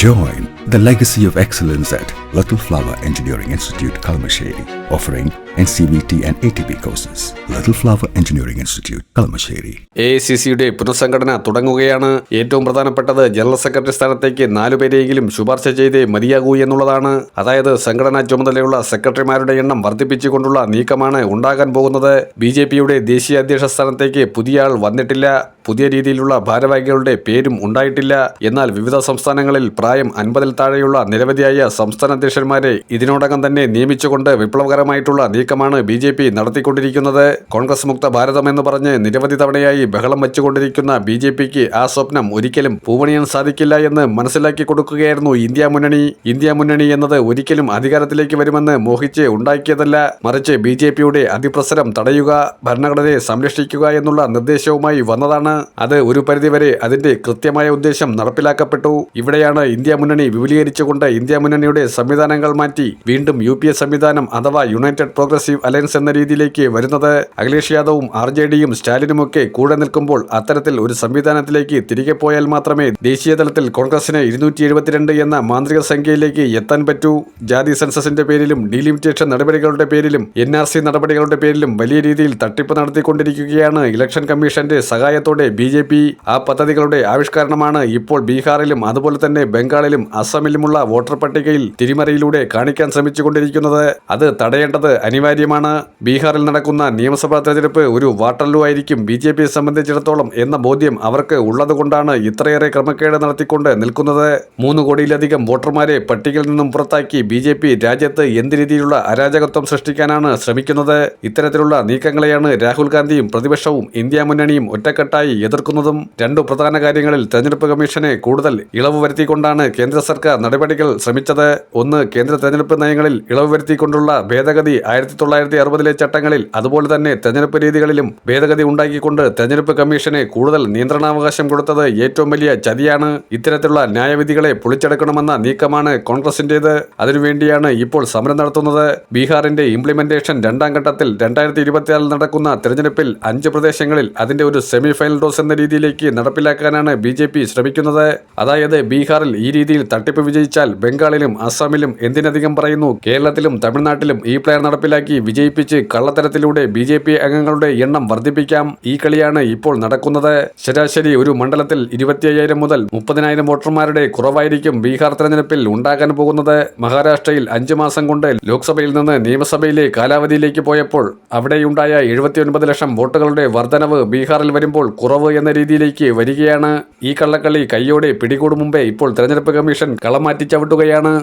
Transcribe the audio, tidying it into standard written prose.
Join the legacy of excellence at Little Flower Engineering Institute, Kalamassery, offering NCVT and ATP courses. Little Flower Engineering Institute, Kalamassery. AICCയുടെ പുനഃസംഘടന തുടങ്ങുകയാണ്. ഏറ്റവും പ്രധാനപ്പെട്ടത് general secretary സ്ഥാനത്തേക്ക് 4 പേരെയെങ്കിലും ശുപാർശ ചെയ്തേ മതിയാകൂ എന്നുള്ളതാണ്. അതായത് സംഘടനാ ചുമതലയുള്ള സെക്രട്ടറിമാരുടെ എണ്ണം വർദ്ധിപ്പിച്ചുകൊണ്ടുള്ള നീക്കമാണ് ഉണ്ടാകാൻ പോകുന്നത്. BJPയുടെ ദേശീയ അധ്യക്ഷ സ്ഥാനത്തേക്ക് പുതിയ ആൾ വന്നിട്ടില്ല. പുതിയ രീതിയിലുള്ള ഭാരവാഹികളുടെ പേരും ഉണ്ടായിട്ടില്ല. എന്നാൽ വിവിധ സംസ്ഥാനങ്ങളിൽ പ്രായം 50-ൽ താഴെയുള്ള നിരവധിയായ സംസ്ഥാന അധ്യക്ഷന്മാരെ ഇതിനോടകം തന്നെ നിയമിച്ചുകൊണ്ട് വിപ്ലവകരമായിട്ടുള്ള നീക്കമാണ് BJP നടത്തിക്കൊണ്ടിരിക്കുന്നത്. കോൺഗ്രസ് മുക്ത ഭാരതം എന്ന് പറഞ്ഞ് നിരവധി തവണയായി ബഹളം വെച്ചുകൊണ്ടിരിക്കുന്ന BJPക്ക് ആ സ്വപ്നം ഒരിക്കലും പൂവണിയാൻ സാധിക്കില്ല എന്ന് മനസ്സിലാക്കി കൊടുക്കുകയായിരുന്നു ഇന്ത്യ മുന്നണി എന്നത് ഒരിക്കലും അധികാരത്തിലേക്ക് വരുമെന്ന് മോഹിച്ച് ഉണ്ടാക്കിയതല്ല. മറിച്ച് BJPയുടെ അതിപ്രസരം തടയുക, ഭരണഘടനയെ സംരക്ഷിക്കുക എന്നുള്ള നിർദ്ദേശവുമായി വന്നതാണ്. അത് ഒരു പരിധിവരെ അതിന്റെ കൃത്യമായ ഉദ്ദേശം നടപ്പിലാക്കപ്പെട്ടു. ഇവിടെയാണ് ഇന്ത്യ മുന്നണി വിപുലീകരിച്ചുകൊണ്ട് ഇന്ത്യ മുന്നണിയുടെ സംവിധാനങ്ങൾ മാറ്റി വീണ്ടും UPA സംവിധാനം അഥവാ യുണൈറ്റഡ് പ്രോഗ്രസീവ് അലയൻസ് എന്ന രീതിയിലേക്ക് വരുന്നത്. അഖിലേഷ് യാദവും RJDയും സ്റ്റാലിനുമൊക്കെ കൂടെ നിൽക്കുമ്പോൾ അത്തരത്തിൽ ഒരു സംവിധാനത്തിലേക്ക് തിരികെ പോയാൽ മാത്രമേ ദേശീയ തലത്തിൽ കോൺഗ്രസിന് 272 എന്ന മാന്ത്രിക സംഖ്യയിലേക്ക് എത്താൻ പറ്റൂ. ജാതി സെൻസസിന്റെ പേരിലും ഡീലിമിറ്റേഷൻ നടപടികളുടെ പേരിലും NRC നടപടികളുടെ പേരിലും വലിയ രീതിയിൽ തട്ടിപ്പ് നടത്തിക്കൊണ്ടിരിക്കുകയാണ് ഇലക്ഷൻ കമ്മീഷന്റെ സഹായത്തോടെ BJP. ആ പദ്ധതികളുടെ ആവിഷ്കരണമാണ് ഇപ്പോൾ ബീഹാറിലും അതുപോലെ തന്നെ ബംഗാളിലും അസമിലുമുള്ള വോട്ടർ പട്ടികയിൽ തിരിമറിയിലൂടെ കാണിക്കാൻ ശ്രമിച്ചുകൊണ്ടിരിക്കുന്നത്. അത് തടയേണ്ടത് അനിവാര്യമാണ്. ബീഹാറിൽ നടക്കുന്ന നിയമസഭാ തെരഞ്ഞെടുപ്പ് ഒരു വാട്ടർലൂ ആയിരിക്കും BJPയെ സംബന്ധിച്ചിടത്തോളം എന്ന ബോധ്യം അവർക്ക് ഉള്ളതുകൊണ്ടാണ് ഇത്രയേറെ ക്രമക്കേട് നടത്തിക്കൊണ്ട് നിൽക്കുന്നത്. 3 കോടിയിലധികം വോട്ടർമാരെ പട്ടികയിൽ നിന്നും പുറത്താക്കി BJP രാജ്യത്ത് എന്ത് രീതിയിലുള്ള അരാജകത്വം സൃഷ്ടിക്കാനാണ് ശ്രമിക്കുന്നത്. ഇത്തരത്തിലുള്ള നീക്കങ്ങളെയാണ് രാഹുൽ ഗാന്ധിയും പ്രതിപക്ഷവും ഇന്ത്യ മുന്നണിയും ഒറ്റക്കെട്ടായി എതിർക്കുന്നതും. 2 പ്രധാന കാര്യങ്ങളിൽ തെരഞ്ഞെടുപ്പ് കമ്മീഷനെ കൂടുതൽ ഇളവ് വരുത്തിക്കൊണ്ടാണ് കേന്ദ്ര സർക്കാർ നടപടികൾ ശ്രമിച്ചത്. ഒന്ന്, കേന്ദ്ര തെരഞ്ഞെടുപ്പ് നയങ്ങളിൽ ഇളവ് വരുത്തിക്കൊണ്ടുള്ള ഭേദഗതി 1960-ലെ ചട്ടങ്ങളിൽ അതുപോലെ തന്നെ തെരഞ്ഞെടുപ്പ് രീതികളിലും ഭേദഗതി ഉണ്ടാക്കിക്കൊണ്ട് തെരഞ്ഞെടുപ്പ് കമ്മീഷന് കൂടുതൽ നിയന്ത്രണാവകാശം കൊടുത്തത് ഏറ്റവും വലിയ ചതിയാണ്. ഇത്തരത്തിലുള്ള ന്യായവിധികളെ പൊളിച്ചെടുക്കണമെന്ന നീക്കമാണ് കോൺഗ്രസിന്റേത്. അതിനുവേണ്ടിയാണ് ഇപ്പോൾ സമരം നടത്തുന്നത്. ബീഹാറിന്റെ ഇംപ്ലിമെന്റേഷൻ 2ാം ഘട്ടത്തിൽ 2026 നടക്കുന്ന തെരഞ്ഞെടുപ്പിൽ 5 പ്രദേശങ്ങളിൽ അതിന്റെ ഒരു സെമി ഫൈനൽ ഡോസ് എന്ന രീതിയിലേക്ക് നടപ്പിലാക്കാനാണ് BJP ശ്രമിക്കുന്നത്. അതായത് ബീഹാറിൽ ഈ രീതിയിൽ തട്ടിപ്പ് വിജയിച്ചാൽ ബംഗാളിലും അസാമിലും എന്തിനധികം പറയുന്നു കേരളത്തിലും തമിഴ്നാട്ടിലും ഈ പ്ലാൻ നടപ്പിലാക്കി വിജയിപ്പിച്ച് കള്ളത്തരത്തിലൂടെ BJP അംഗങ്ങളുടെ എണ്ണം വർദ്ധിപ്പിക്കാം. ഈ കളിയാണ് ഇപ്പോൾ നടക്കുന്നത്. ശരാശരി ഒരു മണ്ഡലത്തിൽ 25,000 മുതൽ 30,000 വോട്ടർമാരുടെ കുറവായിരിക്കും ബീഹാർ തെരഞ്ഞെടുപ്പിൽ ഉണ്ടാകാൻ പോകുന്നത്. മഹാരാഷ്ട്രയിൽ 5 മാസം കൊണ്ട് ലോക്സഭയിൽ നിന്ന് നിയമസഭയിലെ കാലാവധിയിലേക്ക് പോയപ്പോൾ അവിടെയുണ്ടായ 79 ലക്ഷം വോട്ടുകളുടെ വർധനവ് ബീഹാറിൽ വരുമ്പോൾ കുറവ് എന്ന രീതിയിലേക്ക് വരികയാണ്. ഈ കള്ളക്കളി കയ്യോടെ പിടികൂടും മുമ്പേ ഇപ്പോൾ തെരഞ്ഞെടുപ്പ് കമ്മീഷൻ കളം മാറ്റി ചവിട്ടുകയാണ്.